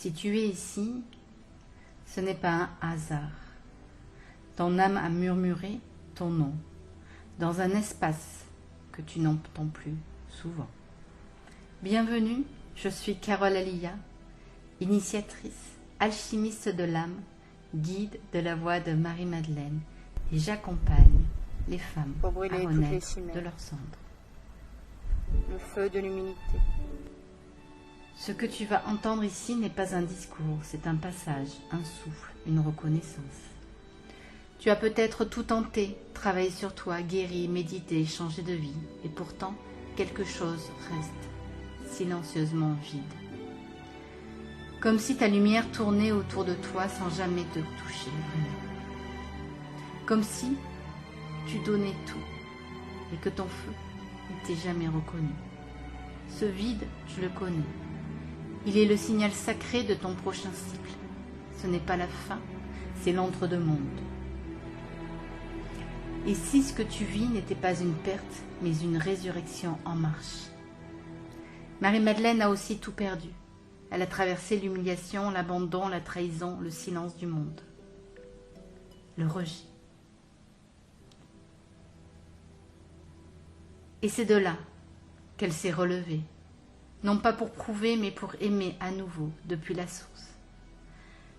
Si tu es ici, ce n'est pas un hasard. Ton âme a murmuré ton nom dans un espace que tu n'entends plus souvent. Bienvenue, je suis Carole Alia, initiatrice, alchimiste de l'âme, guide de la voix de Marie-Madeleine, et j'accompagne les femmes à renaître de leurs cendres. Le feu de l'humilité. Ce que tu vas entendre ici n'est pas un discours, c'est un passage, un souffle, une reconnaissance. Tu as peut-être tout tenté, travaillé sur toi, guéri, médité, changé de vie, et pourtant quelque chose reste silencieusement vide. Comme si ta lumière tournait autour de toi sans jamais te toucher vraiment. Comme si tu donnais tout et que ton feu n'était jamais reconnu. Ce vide, je le connais. Il est le signal sacré de ton prochain cycle. Ce n'est pas la fin, c'est l'entre-deux-mondes. Et si ce que tu vis n'était pas une perte, mais une résurrection en marche. Marie-Madeleine a aussi tout perdu. Elle a traversé l'humiliation, l'abandon, la trahison, le silence du monde. Le rejet. Et c'est de là qu'elle s'est relevée. Non pas pour prouver, mais pour aimer à nouveau, depuis la source.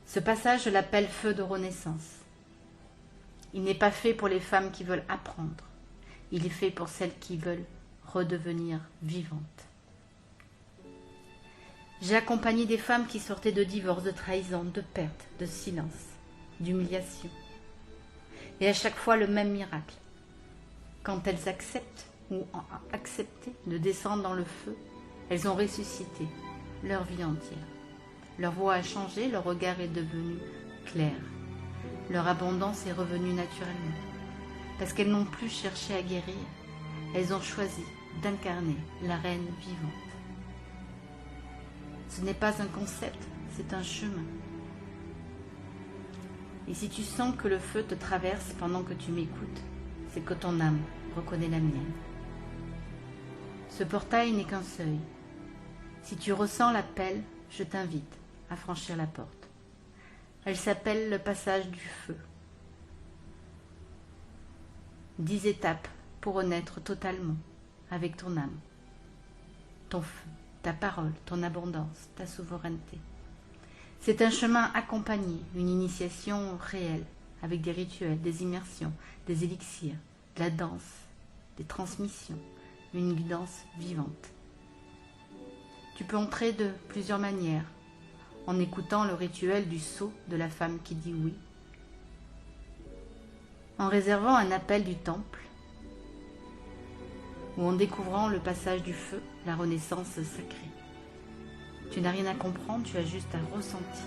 Ce passage, je l'appelle feu de renaissance. Il n'est pas fait pour les femmes qui veulent apprendre. Il est fait pour celles qui veulent redevenir vivantes. J'ai accompagné des femmes qui sortaient de divorce, de trahison, de perte, de silence, d'humiliation. Et à chaque fois, le même miracle. Quand elles acceptent ou ont accepté de descendre dans le feu, elles ont ressuscité leur vie entière. Leur voix a changé, leur regard est devenu clair. Leur abondance est revenue naturellement. Parce qu'elles n'ont plus cherché à guérir, elles ont choisi d'incarner la reine vivante. Ce n'est pas un concept, c'est un chemin. Et si tu sens que le feu te traverse pendant que tu m'écoutes, c'est que ton âme reconnaît la mienne. Ce portail n'est qu'un seuil. Si tu ressens l'appel, je t'invite à franchir la porte. Elle s'appelle le passage du feu. 10 étapes pour renaître totalement avec ton âme, ton feu, ta parole, ton abondance, ta souveraineté. C'est un chemin accompagné, une initiation réelle, avec des rituels, des immersions, des élixirs, de la danse, des transmissions, une guidance vivante. Tu peux entrer de plusieurs manières, en écoutant le rituel du sceau de la femme qui dit oui, en réservant un appel du temple, ou en découvrant le passage du feu, la renaissance sacrée. Tu n'as rien à comprendre, tu as juste à ressentir.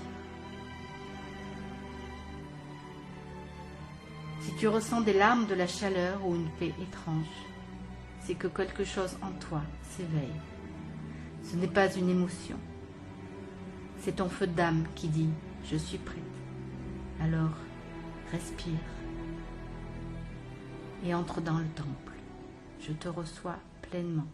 Si tu ressens des larmes, de la chaleur ou une paix étrange, c'est que quelque chose en toi s'éveille. Ce n'est pas une émotion. C'est ton feu d'âme qui dit « Je suis prête ». Alors, respire et entre dans le temple. Je te reçois pleinement.